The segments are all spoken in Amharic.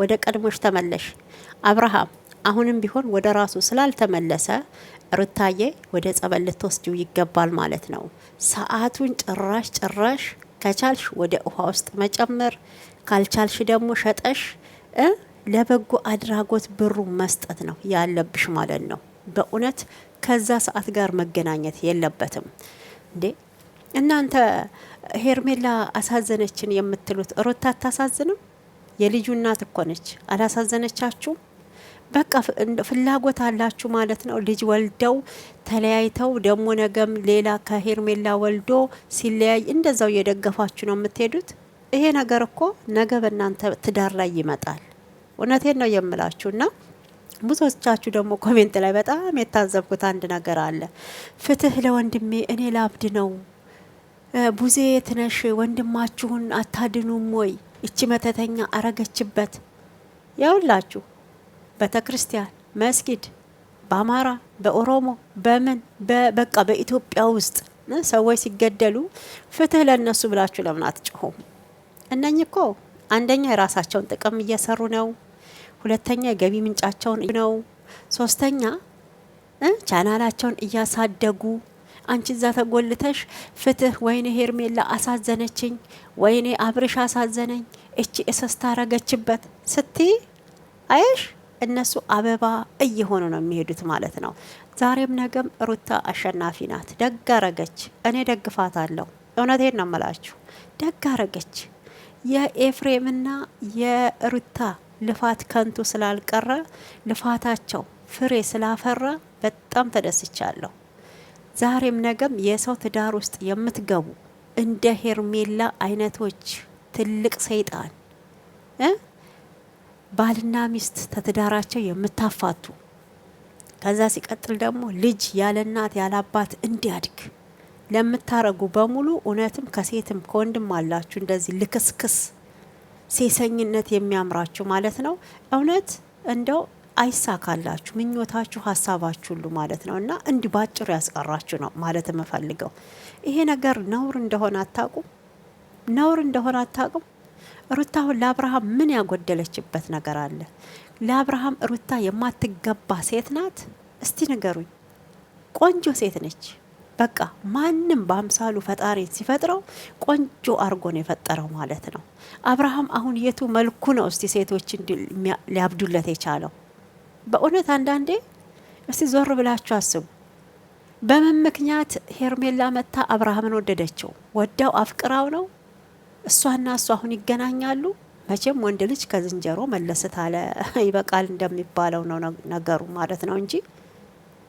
ወደ ቀድሞሽ ተመለሽ። አብርሃም አሁንም ቢሆን ወደ ራሱ ስላልተመለሰ ሩታዬ ወደ ጸበል ልትወስጂው ይገባል ማለት ነው። ሰዓቱን ጭራሽ ከቻልሽ ወደ ውሃ ውስጥ መጨመር፣ ካልቻልሽ ደግሞ ሸጠሽ ለበጎ አድራጎት ብሩ መስጠት ነው ያለብሽ ማለት ነው። በእውነት ከዛ ሰዓት ጋር መገናኘት የለበትም እንዴ እናንተ። ሄርሜላ አሳዘነችን የምትሉት ሩታ አታሳዝንም? የልጁ እናት እኮ ነች። አላሳዘነቻችሁም? በቃ ፍላጎት አላችሁ ማለት ነው። ልጅ ወልደው ተለያይተው ደግሞ ነገም ሌላ ከሄርሜላ ወልዶ ሲለያይ እንደዛው እየደገፋችሁ ነው የምትሄዱት። ይሄ ነገር እኮ ነገ በእናንተ ትዳር ላይ ይመጣል። እውነቴን ነው የምላችሁና ብዙዎቻችሁ ደግሞ ኮሜንት ላይ በጣም የታዘብኩት አንድ ነገር አለ። ፍትህ ለወንድሜ እኔ ላብድ ነው። ቡዜ የትነሽ ወንድማችሁን አታድኑም ወይ? እቺ መተተኛ አረገችበት። ያውላችሁ ቤተ ክርስቲያን፣ መስጊድ፣ በአማራ፣ በኦሮሞ፣ በምን በቃ በኢትዮጵያ ውስጥ ሰዎች ሲገደሉ ፍትህ ለነሱ ብላችሁ ለምን አትጮሁም? እነኚህ እኮ አንደኛ የራሳቸውን ጥቅም እየሰሩ ነው። ሁለተኛ የገቢ ምንጫቸውን ነው። ሶስተኛ ቻናላቸውን እያሳደጉ፣ አንቺ እዛ ተጎልተሽ ፍትህ ወይኔ ሄርሜላ አሳዘነችኝ፣ ወይኔ አብርሽ አሳዘነኝ፣ እቺ እስስት አረገችበት ስትይ አየሽ እነሱ አበባ እየሆኑ ነው የሚሄዱት ማለት ነው። ዛሬም ነገም ሩታ አሸናፊ ናት። ደግ አረገች። እኔ ደግፋታለሁ። እውነቴን ነው የምላችሁ። ደግ አረገች። የኤፍሬምና የሩታ ልፋት ከንቱ ስላልቀረ ልፋታቸው ፍሬ ስላፈራ በጣም ተደስቻለሁ። ዛሬም ነገም የሰው ትዳር ውስጥ የምትገቡ እንደ ሄርሜላ አይነቶች ትልቅ ሰይጣን ባልና ሚስት ተትዳራቸው የምታፋቱ፣ ከዛ ሲቀጥል ደግሞ ልጅ ያለ እናት ያለ አባት እንዲያድግ ለምታረጉ በሙሉ እውነትም ከሴትም ከወንድም አላችሁ እንደዚህ ልክስክስ ሴሰኝነት የሚያምራችሁ ማለት ነው። እውነት እንደው አይሳካላችሁ ምኞታችሁ ሀሳባችሁ ሁሉ ማለት ነው። እና እንዲህ ባጭሩ ያስቀራችሁ ነው ማለት የምፈልገው። ይሄ ነገር ነውር እንደሆነ አታቁም? ነውር እንደሆነ አታቁም? ሩታ አሁን ለአብርሃም ምን ያጎደለችበት ነገር አለ? ለአብርሃም ሩታ የማትገባ ሴት ናት? እስቲ ንገሩኝ። ቆንጆ ሴት ነች። በቃ ማንም በአምሳሉ ፈጣሪ ሲፈጥረው ቆንጆ አርጎ ነው የፈጠረው ማለት ነው። አብርሃም አሁን የቱ መልኩ ነው እስቲ ሴቶችን ሊያብዱለት የቻለው? በእውነት አንዳንዴ እስቲ ዞር ብላችሁ አስቡ። በምን ምክንያት ሄርሜላ መታ አብርሃምን ወደደችው? ወዳው አፍቅራው ነው? እሷና እሷ አሁን ይገናኛሉ? መቼም ወንድ ልጅ ከዝንጀሮ መለስት አለ ይበቃል እንደሚባለው ነው ነገሩ ማለት ነው እንጂ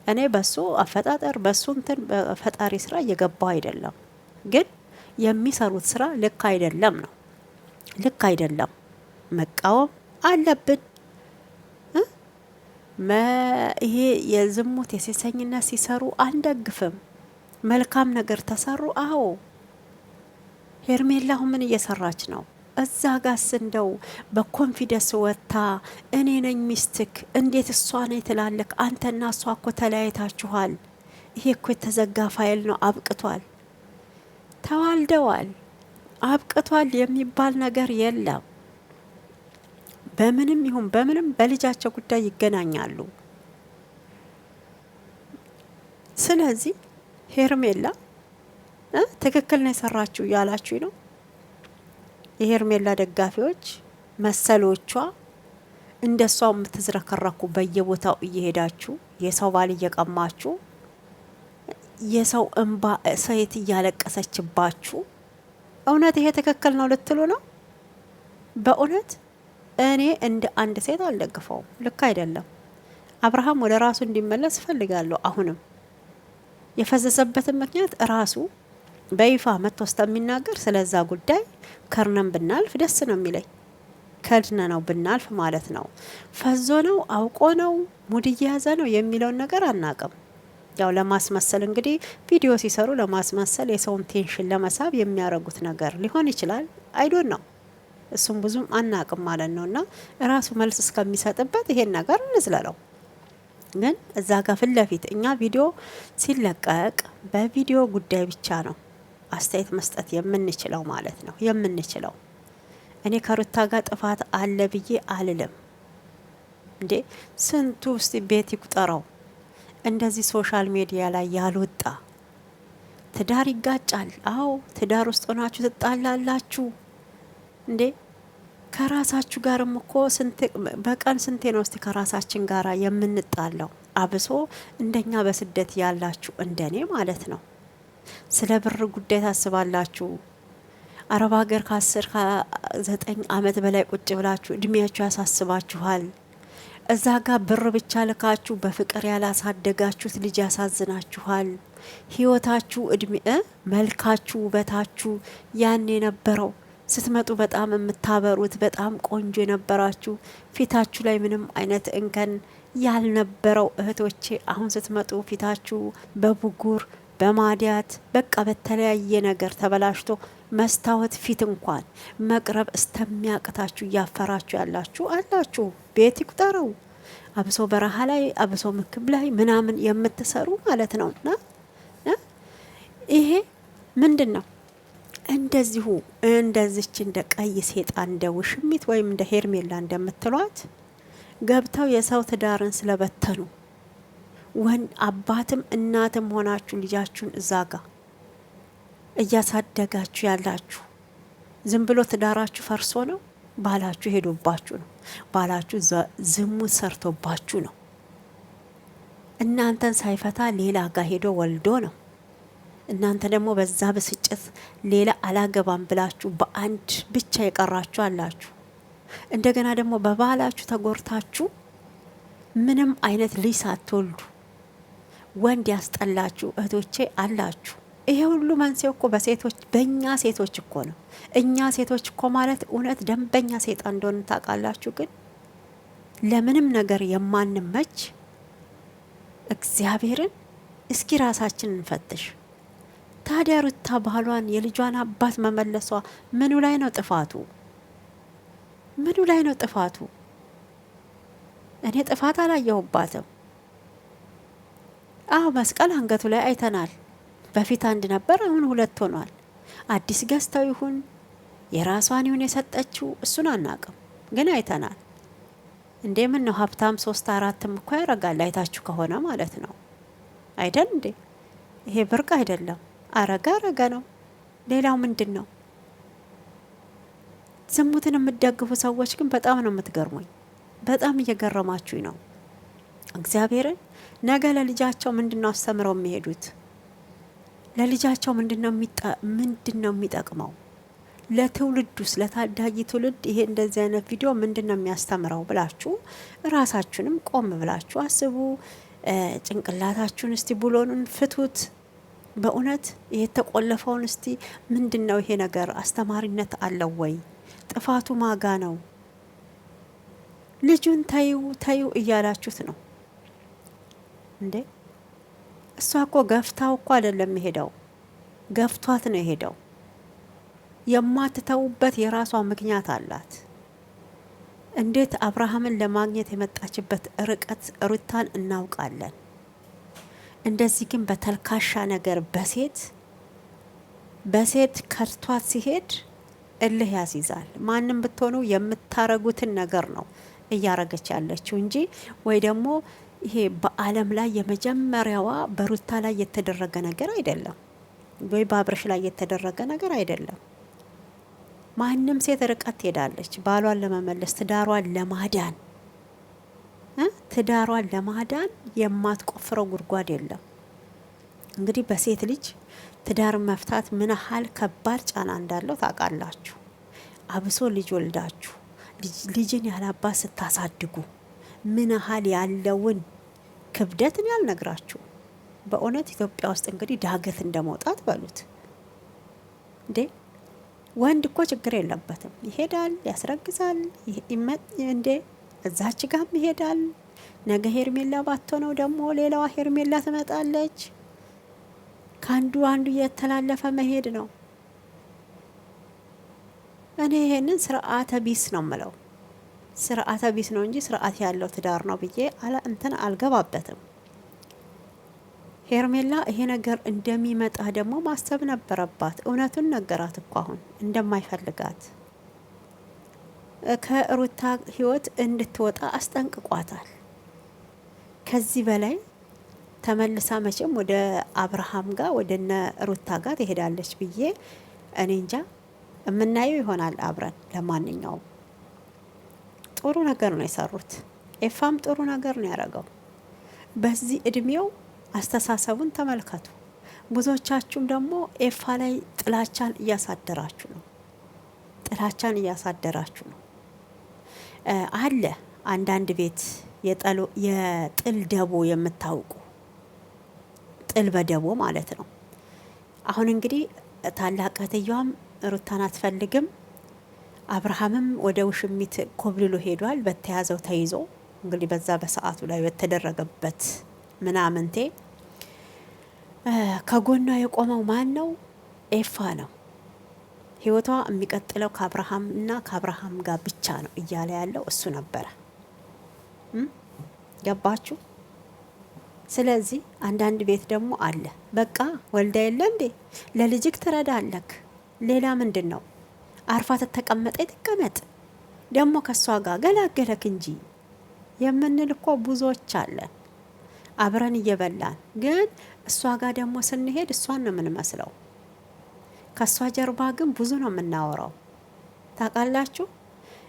እኔ በሱ አፈጣጠር በሱ እንትን በፈጣሪ ስራ እየገባው አይደለም። ግን የሚሰሩት ስራ ልክ አይደለም ነው። ልክ አይደለም። መቃወም አለብን። ይሄ የዝሙት የሴሰኝነት ሲሰሩ አንደግፍም። መልካም ነገር ተሰሩ አዎ። ሄርሜላ ምን እየሰራች ነው? እዛ ጋስ እንደው በኮንፊደንስ ወጥታ እኔ ነኝ ሚስትክ እንዴት እሷ ነኝ ትላለክ? አንተና እሷ እኮ ተለያይታችኋል። ይሄ እኮ የተዘጋ ፋይል ነው። አብቅቷል። ተዋልደዋል። አብቅቷል የሚባል ነገር የለም። በምንም ይሁን በምንም በልጃቸው ጉዳይ ይገናኛሉ። ስለዚህ ሄርሜላ ትክክል ነው የሰራችሁ ያላችሁ ነው። የሄርሜላ ደጋፊዎች መሰሎቿ እንደሷው የምትዝረከረኩ በየቦታው እየሄዳችሁ የሰው ባል እየቀማችሁ የሰው እንባ ሰይት እያለቀሰችባችሁ እውነት ይሄ ትክክል ነው ልትሉ ነው? በእውነት እኔ እንደ አንድ ሴት አልደግፈውም። ልክ አይደለም። አብርሃም ወደ ራሱ እንዲመለስ ፈልጋለሁ። አሁንም የፈዘዘበትን ምክንያት ራሱ በይፋ መጥቶ እስከሚናገር ስለዛ ጉዳይ ከርነን ብናልፍ ደስ ነው የሚለኝ። ከድነ ነው ብናልፍ ማለት ነው። ፈዞ ነው አውቆ ነው ሙድ እየያዘ ነው የሚለውን ነገር አናቅም። ያው ለማስመሰል እንግዲህ ቪዲዮ ሲሰሩ ለማስመሰል የሰውን ቴንሽን ለመሳብ የሚያረጉት ነገር ሊሆን ይችላል። አይዶን ነው እሱም ብዙም አናቅም ማለት ነውና ራሱ መልስ እስከሚሰጥበት ይሄን ነገር እንዝለለው። ግን እዛ ጋር ፊት ለፊት እኛ ቪዲዮ ሲለቀቅ በቪዲዮ ጉዳይ ብቻ ነው አስተያየት መስጠት የምንችለው ማለት ነው። የምንችለው እኔ ከሩታ ጋር ጥፋት አለ ብዬ አልልም። እንዴ ስንቱ ውስጥ ቤት ይቁጠረው እንደዚህ ሶሻል ሚዲያ ላይ ያልወጣ ትዳር ይጋጫል። አዎ ትዳር ውስጥ ሆናችሁ ትጣላላችሁ። እንዴ ከራሳችሁ ጋርም እኮ በቀን ስንቴ ነው እስቲ ከራሳችን ጋር የምንጣለው? አብሶ እንደኛ በስደት ያላችሁ እንደኔ ማለት ነው። ስለ ብር ጉዳይ ታስባላችሁ። አረብ ሀገር ከ9 አመት በላይ ቁጭ ብላችሁ እድሜያችሁ ያሳስባችኋል። እዛ ጋር ብር ብቻ ልካችሁ በፍቅር ያላሳደጋችሁት ልጅ ያሳዝናችኋል። ህይወታችሁ እድሜ መልካችሁ ውበታችሁ ያን የነበረው ስትመጡ በጣም የምታበሩት በጣም ቆንጆ የነበራችሁ ፊታችሁ ላይ ምንም አይነት እንከን ያልነበረው እህቶቼ አሁን ስትመጡ ፊታችሁ በብጉር በማዲያት በቃ በተለያየ ነገር ተበላሽቶ መስታወት ፊት እንኳን መቅረብ እስተሚያቅታችሁ እያፈራችሁ ያላችሁ አላችሁ። ቤት ይቁጠረው። አብሶ በረሃ ላይ አብሶ ምግብ ላይ ምናምን የምትሰሩ ማለት ነው። እና ይሄ ምንድን ነው? እንደዚሁ እንደዚች እንደ ቀይ ሴጣን እንደ ውሽሚት ወይም እንደ ሄርሜላ እንደምትሏት ገብተው የሰው ትዳርን ስለበተኑ አባትም እናትም ሆናችሁ ልጃችሁን እዛ ጋ እያሳደጋችሁ ያላችሁ ዝም ብሎ ትዳራችሁ ፈርሶ ነው። ባላችሁ ሄዶባችሁ ነው። ባላችሁ ዝሙት ሰርቶባችሁ ነው። እናንተን ሳይፈታ ሌላ ጋር ሄዶ ወልዶ ነው። እናንተ ደግሞ በዛ ብስጭት ሌላ አላገባም ብላችሁ በአንድ ብቻ የቀራችሁ አላችሁ። እንደገና ደግሞ በባላችሁ ተጎርታችሁ ምንም አይነት ልጅ ሳትወልዱ ወንድ ያስጠላችሁ እህቶቼ አላችሁ። ይሄ ሁሉ መንስኤው እኮ በእኛ ሴቶች እኮ ነው። እኛ ሴቶች እኮ ማለት እውነት ደንበኛ ሴጣን እንደሆነ ታውቃላችሁ። ግን ለምንም ነገር የማንመች እግዚአብሔርን እስኪ ራሳችንን እንፈትሽ። ታዲያ ሩታ ባሏን የልጇን አባት መመለሷ ምኑ ላይ ነው ጥፋቱ? ምኑ ላይ ነው ጥፋቱ? እኔ ጥፋት አላየሁባትም። አዎ መስቀል አንገቱ ላይ አይተናል። በፊት አንድ ነበር፣ አሁን 2 ሆኗል። አዲስ ገዝተው ይሁን የራሷን ይሁን የሰጠችው እሱን አናቅም፣ ግን አይተናል። እንዴ ምን ነው ሀብታም 3 4ም እኮ ያረጋል። አይታችሁ ከሆነ ማለት ነው አይደል እንዴ? ይሄ ብርቅ አይደለም። አረጋ ነው። ሌላው ምንድን ነው? ዝሙትን የምትደግፉ ሰዎች ግን በጣም ነው የምትገርሙኝ። በጣም እየገረማችሁኝ ነው። እግዚአብሔርን ነገ ለልጃቸው ምንድነው አስተምረው የሚሄዱት? ለልጃቸው ምንድነው የሚጠቅመው? ለትውልዱስ ለታዳጊ ትውልድ ይሄ እንደዚህ አይነት ቪዲዮ ምንድነው የሚያስተምረው ብላችሁ ራሳችሁንም ቆም ብላችሁ አስቡ። ጭንቅላታችሁን እስቲ ብሎኑን ፍቱት። በእውነት የተቆለፈውን እስቲ ምንድነው ይሄ ነገር አስተማሪነት አለው ወይ? ጥፋቱ ማጋ ነው? ልጁን ታዩ እያላችሁት ነው እንዴ? እሷ እኮ ገፍታው እኮ አይደለም የሄደው፣ ገፍቷት ነው የሄደው። የማትተውበት የራሷ ምክንያት አላት። እንዴት አብርሃምን ለማግኘት የመጣችበት ርቀት ሩታን እናውቃለን። እንደዚህ ግን በተልካሻ ነገር በሴት ከርቷት ሲሄድ እልህ ያስይዛል። ማንም ብትሆኑ የምታረጉትን ነገር ነው እያረገች ያለችው እንጂ ወይ ደግሞ ይሄ በዓለም ላይ የመጀመሪያዋ በሩታ ላይ የተደረገ ነገር አይደለም፣ ወይ በአብርሽ ላይ የተደረገ ነገር አይደለም። ማንም ሴት ርቀት ትሄዳለች ባሏን ለመመለስ ትዳሯን ለማዳን የማትቆፍረው ጉድጓድ የለም። እንግዲህ በሴት ልጅ ትዳር መፍታት ምን ያህል ከባድ ጫና እንዳለው ታውቃላችሁ። አብሶ ልጅ ወልዳችሁ ልጅን ያላባት ስታሳድጉ ምን ያህል ያለውን ክብደትን ያልነግራችሁ። በእውነት ኢትዮጵያ ውስጥ እንግዲህ ዳገት እንደመውጣት በሉት እንዴ። ወንድ እኮ ችግር የለበትም፣ ይሄዳል፣ ያስረግዛል፣ እንዴ እዛች ጋም ይሄዳል። ነገ ሄርሜላ ባትሆነው ደግሞ ሌላዋ ሄርሜላ ትመጣለች። ከአንዱ እየተላለፈ መሄድ ነው። እኔ ይሄንን ስርዓተ ቢስ ነው ምለው። ስርዓተ ቢስ ነው እንጂ ስርዓት ያለው ትዳር ነው ብዬ አልገባበትም። ሄርሜላ ይሄ ነገር እንደሚመጣ ደግሞ ማሰብ ነበረባት። እውነቱን ነገራት እኮ አሁን እንደማይፈልጋት ከሩታ ህይወት እንድትወጣ አስጠንቅቋታል። ከዚህ በላይ ተመልሳ መቼም ወደ አብርሃም ጋር ወደነ ሩታ ጋር ትሄዳለች ብዬ እኔ እንጃ። የምናየው ይሆናል አብረን። ለማንኛውም ጥሩ ነገር ነው የሰሩት። ኤፋም ጥሩ ነገር ነው ያደረገው። በዚህ እድሜው አስተሳሰቡን ተመልከቱ። ብዙዎቻችሁም ደግሞ ኤፋ ላይ ጥላቻን እያሳደራችሁ ነው። ጥላቻን እያሳደራችሁ ነው አለ አንዳንድ ቤት የጥል ደቦ የምታውቁ ጥል በደቦ ማለት ነው። አሁን እንግዲህ ታላቅ እህትየዋም ሩታን አትፈልግም። አብርሃምም ወደ ውሽሚት ኮብልሎ ሄዷል። በተያዘው ተይዞ እንግዲህ በዛ በሰዓቱ ላይ በተደረገበት ምናምንቴ ከጎኗ የቆመው ማን ነው? ኤፋ ነው። ህይወቷ የሚቀጥለው ከአብርሃም እና ከአብርሃም ጋር ብቻ ነው እያለ ያለው እሱ ነበረ። ገባችሁ? ስለዚህ አንዳንድ ቤት ደግሞ አለ በቃ ወልዳ የለ እንዴ ለልጅክ ትረዳለክ። ሌላ ምንድን ነው? አርፋ ተተቀመጠ ትቀመጥ። ደግሞ ከሷ ጋር ገላገለክ እንጂ የምንል እኮ ብዙዎች አለን። አብረን እየበላን ግን እሷ ጋር ደግሞ ስንሄድ እሷን ነው የምንመስለው። ከሷ ጀርባ ግን ብዙ ነው የምናወራው። ታውቃላችሁ?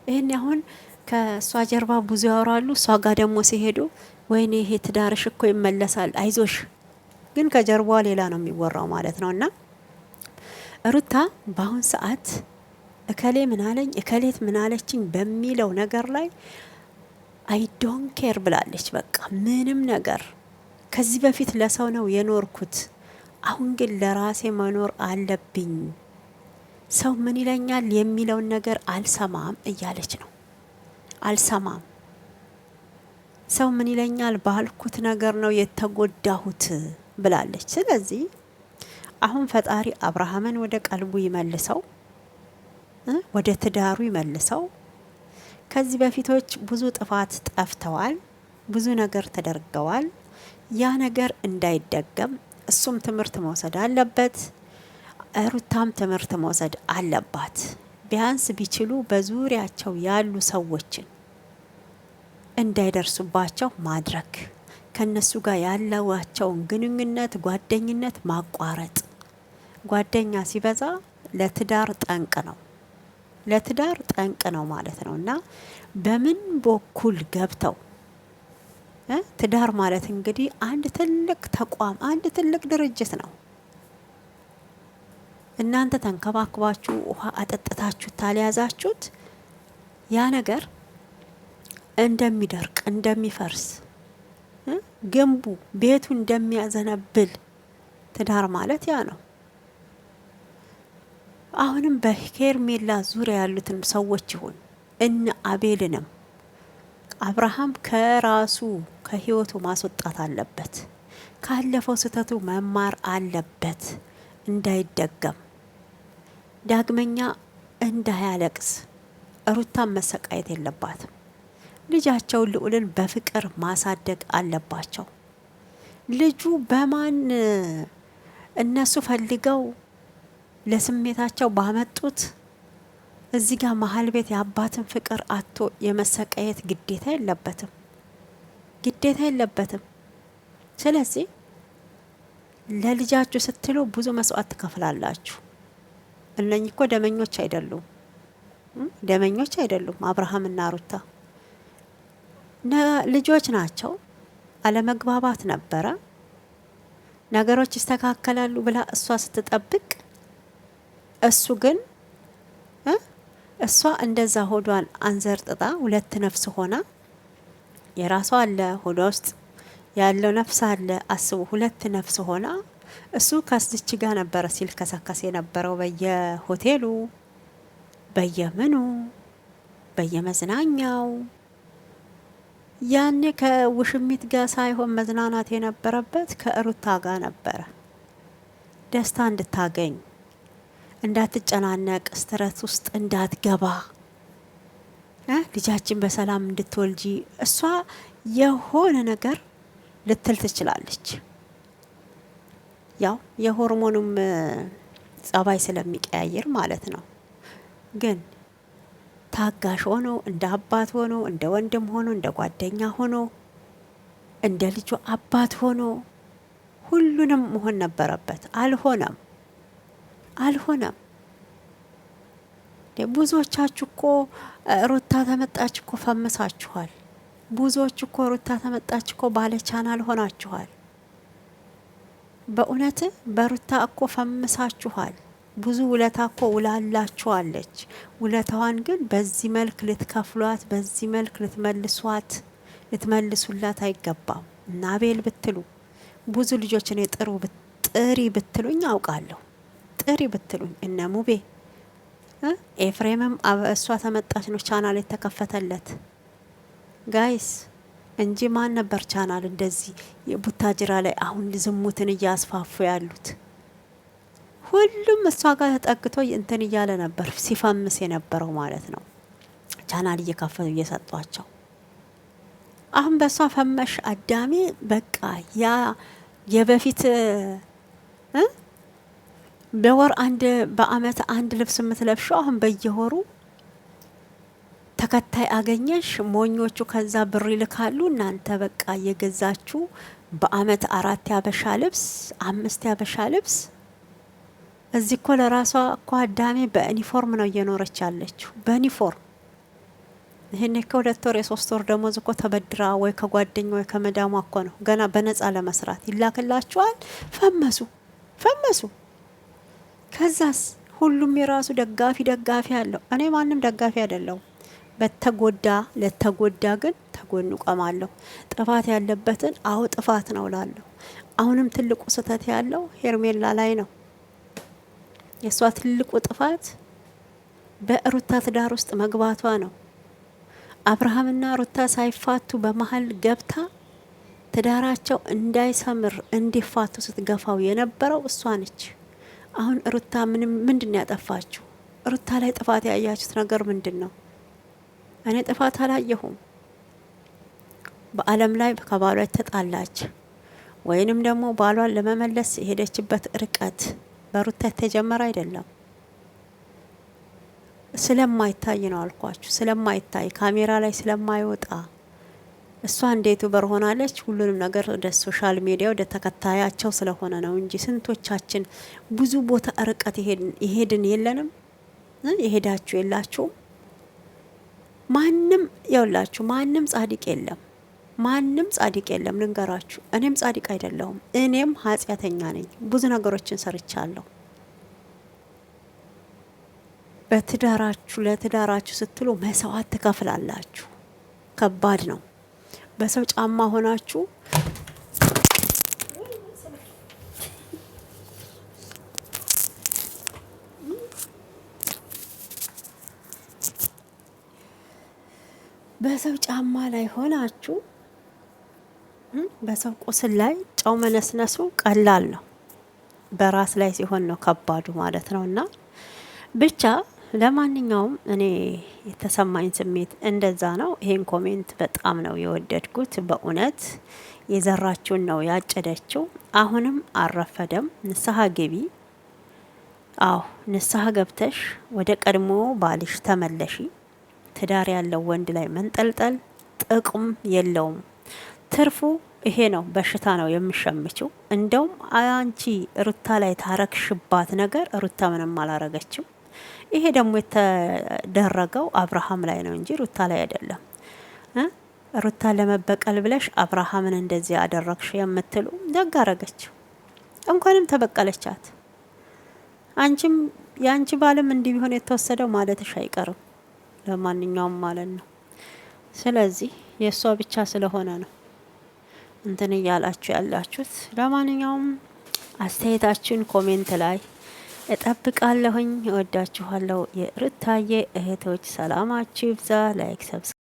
ይህን አሁን ከእሷ ጀርባ ብዙ ያወራሉ። እሷ ጋር ደግሞ ሲሄዱ ወይኔ ይሄ ትዳርሽ እኮ ይመለሳል አይዞሽ፣ ግን ከጀርባዋ ሌላ ነው የሚወራው ማለት ነው። እና ሩታ በአሁን ሰዓት እከሌ ምናለኝ እከሌት ምናለችኝ በሚለው ነገር ላይ አይ ዶንት ኬር ብላለች። በቃ ምንም ነገር ከዚህ በፊት ለሰው ነው የኖርኩት፣ አሁን ግን ለራሴ መኖር አለብኝ፣ ሰው ምን ይለኛል የሚለውን ነገር አልሰማም እያለች ነው። አልሰማም፣ ሰው ምን ይለኛል ባልኩት ነገር ነው የተጎዳሁት ብላለች። ስለዚህ አሁን ፈጣሪ አብርሃምን ወደ ቀልቡ ይመልሰው፣ ወደ ትዳሩ ይመልሰው። ከዚህ በፊቶች ብዙ ጥፋት ጠፍተዋል፣ ብዙ ነገር ተደርገዋል። ያ ነገር እንዳይደገም እሱም ትምህርት መውሰድ አለበት፣ ሩታም ትምህርት መውሰድ አለባት። ቢያንስ ቢችሉ በዙሪያቸው ያሉ ሰዎችን እንዳይደርሱባቸው ማድረግ፣ ከነሱ ጋር ያለዋቸውን ግንኙነት ጓደኝነት ማቋረጥ። ጓደኛ ሲበዛ ለትዳር ጠንቅ ነው፣ ለትዳር ጠንቅ ነው ማለት ነው። እና በምን በኩል ገብተው ትዳር ማለት እንግዲህ አንድ ትልቅ ተቋም፣ አንድ ትልቅ ድርጅት ነው። እናንተ ተንከባክባችሁ ውሃ አጠጥታችሁ ታልያዛችሁት ያ ነገር እንደሚደርቅ እንደሚፈርስ፣ ግንቡ ቤቱ እንደሚያዘነብል ትዳር ማለት ያ ነው። አሁንም በሄርሜላ ዙሪያ ያሉትን ሰዎች ይሁን እነ አቤልንም አብርሃም ከራሱ ከህይወቱ ማስወጣት አለበት። ካለፈው ስህተቱ መማር አለበት፣ እንዳይደገም ዳግመኛ እንዳያለቅስ። ሩታን መሰቃየት የለባትም። ልጃቸውን ልዑልን በፍቅር ማሳደግ አለባቸው። ልጁ በማን እነሱ ፈልገው ለስሜታቸው ባመጡት እዚህ ጋር መሀል ቤት የአባትን ፍቅር አቶ የመሰቃየት ግዴታ የለበትም፣ ግዴታ የለበትም። ስለዚህ ለልጃችሁ ስትሉ ብዙ መስዋዕት ትከፍላላችሁ። እነኚህ እኮ ደመኞች አይደሉም፣ ደመኞች አይደሉም። አብርሃምና ሩታ ልጆች ናቸው። አለመግባባት ነበረ፣ ነገሮች ይስተካከላሉ ብላ እሷ ስትጠብቅ እሱ ግን እሷ እንደዛ ሆዷን አንዘርጥጣ ሁለት ነፍስ ሆና የራሷ አለ ሆዷ ውስጥ ያለው ነፍስ አለ። አስቡ፣ ሁለት ነፍስ ሆና እሱ ከስድስት ጋር ነበረ ሲል ከሰከስ የነበረው በየሆቴሉ በየምኑ በየመዝናኛው። ያኔ ከውሽሚት ጋር ሳይሆን መዝናናት የነበረበት ከሩታ ጋር ነበረ። ደስታ እንድታገኝ፣ እንዳትጨናነቅ፣ ስትረስ ውስጥ እንዳትገባ፣ ልጃችን በሰላም እንድትወልጂ እሷ የሆነ ነገር ልትል ትችላለች። ያው የሆርሞኑም ጸባይ ስለሚቀያየር ማለት ነው። ግን ታጋሽ ሆኖ እንደ አባት ሆኖ እንደ ወንድም ሆኖ እንደ ጓደኛ ሆኖ እንደ ልጁ አባት ሆኖ ሁሉንም መሆን ነበረበት። አልሆነም። ብዙዎቻችሁ እኮ ሩታ ተመጣች እኮ ፈምሳችኋል። ብዙዎች እኮ ሩታ ተመጣች እኮ ባለ ቻናል ሆናችኋል። በእውነት በሩታ እኮ ፈምሳችኋል። ብዙ ውለታ እኮ ውላላችኋለች። ውለታዋን ግን በዚህ መልክ ልትከፍሏት፣ በዚህ መልክ ልትመልሱላት አይገባም። እና አቤል ብትሉ ብዙ ልጆች እኔ ጥሪ ብትሉኝ አውቃለሁ። ጥሪ ብትሉኝ እነ ሙቤ ኤፍሬምም እሷ ተመጣች ነው ቻናል የተከፈተለት ጋይስ እንጂ ማን ነበር ቻናል እንደዚህ የቡታጅራ ላይ አሁን ዝሙትን እያስፋፉ ያሉት? ሁሉም እሷ ጋር ተጠግቶ እንትን እያለ ነበር ሲፈምስ የነበረው ማለት ነው። ቻናል እየከፈቱ እየሰጧቸው አሁን በሷ ፈመሽ አዳሜ በቃ ያ የበፊት በወር በአመት አንድ ልብስ የምትለብሸው አሁን በየወሩ ተከታይ አገኘሽ። ሞኞቹ ከዛ ብር ይልካሉ። እናንተ በቃ እየገዛችሁ በአመት 4 ያበሻ ልብስ 5 ያበሻ ልብስ። እዚህ እኮ ለራሷ እኮ አዳሜ በዩኒፎርም ነው እየኖረች ያለችው። በዩኒፎርም ይሄን ከ2 ወር የ3 ወር ደሞዝ እኮ ተበድራ ወይ ከጓደኛ ወይ ከመዳሟ እኮ ነው ገና በነፃ ለመስራት ይላክላችኋል። ፈመሱ። ከዛስ ሁሉም የራሱ ደጋፊ አለው። እኔ ማንም ደጋፊ አይደለሁም። ለተጎዳ ግን ተጎኑ ቆማለሁ። ጥፋት ያለበትን ጥፋት ነው ላለሁ። አሁንም ትልቁ ስህተት ያለው ሄርሜላ ላይ ነው። የሷ ትልቁ ጥፋት በሩታ ትዳር ውስጥ መግባቷ ነው። አብርሃምና ሩታ ሳይፋቱ በመሀል ገብታ ትዳራቸው እንዳይሰምር እንዲፋቱ ስትገፋው የነበረው እሷ ነች። አሁን ሩታ ምንድን ያጠፋችው? ሩታ ላይ ጥፋት ያያችሁት ነገር ምንድን ነው? እኔ ጥፋት አላየሁም። በአለም ላይ ከባሏ ተጣላች ወይንም ደግሞ ባሏን ለመመለስ የሄደችበት ርቀት በሩታ የተጀመረ አይደለም። ስለማይታይ ነው አልኳችሁ። ስለማይታይ ካሜራ ላይ ስለማይወጣ እሷ እንዴት ዩበር ሆናለች? ሁሉንም ነገር ወደ ሶሻል ሚዲያ ወደ ተከታያቸው ስለሆነ ነው እንጂ ስንቶቻችን ብዙ ቦታ ርቀት ይሄድን የለንም? ይሄዳችሁ የላችሁም? ማንም ያውላችሁ ማንም ጻድቅ የለም። ልንገራችሁ፣ እኔም ጻድቅ አይደለሁም። እኔም ኃጢአተኛ ነኝ። ብዙ ነገሮችን ሰርቻለሁ። ለትዳራችሁ ስትሉ መስዋዕት ትከፍላላችሁ። ከባድ ነው። በሰው ጫማ ሆናችሁ በሰው ጫማ ላይ ሆናችሁ በሰው ቁስል ላይ ጨው መነስነሱ ቀላል ነው። በራስ ላይ ሲሆን ነው ከባዱ ማለት ነው። እና ብቻ ለማንኛውም እኔ የተሰማኝ ስሜት እንደዛ ነው። ይሄን ኮሜንት በጣም ነው የወደድኩት። በእውነት የዘራችውን ነው ያጨደችው። አሁንም አረፈደም። ንስሐ ግቢ። ንስሐ ገብተሽ ወደ ቀድሞ ባልሽ ተመለሺ። ትዳር ያለው ወንድ ላይ መንጠልጠል ጥቅም የለውም። ትርፉ ይሄ ነው። በሽታ ነው የሚሸምችው። እንደውም አንቺ ሩታ ላይ ታረክሽባት ነገር ሩታ ምንም አላረገችም። ይሄ ደግሞ የተደረገው አብርሃም ላይ ነው እንጂ ሩታ ላይ አይደለም። ሩታ ለመበቀል ብለሽ አብርሃምን እንደዚህ አደረግሽ የምትሉ ደግ አረገችው። እንኳንም ተበቀለቻት። አንቺም ያንቺ ባልም እንዲህ ቢሆን የተወሰደው ማለትሽ አይቀርም። ለማንኛውም ማለት ነው። ስለዚህ የሷ ብቻ ስለሆነ ነው እንትን እያላችሁ ያላችሁት። ለማንኛውም አስተያየታችሁን ኮሜንት ላይ እጠብቃለሁኝ። እወዳችኋለሁ የሩታዬ እህቶች። ሰላማችሁ ይብዛ። ላይክ ሰብስክራይብ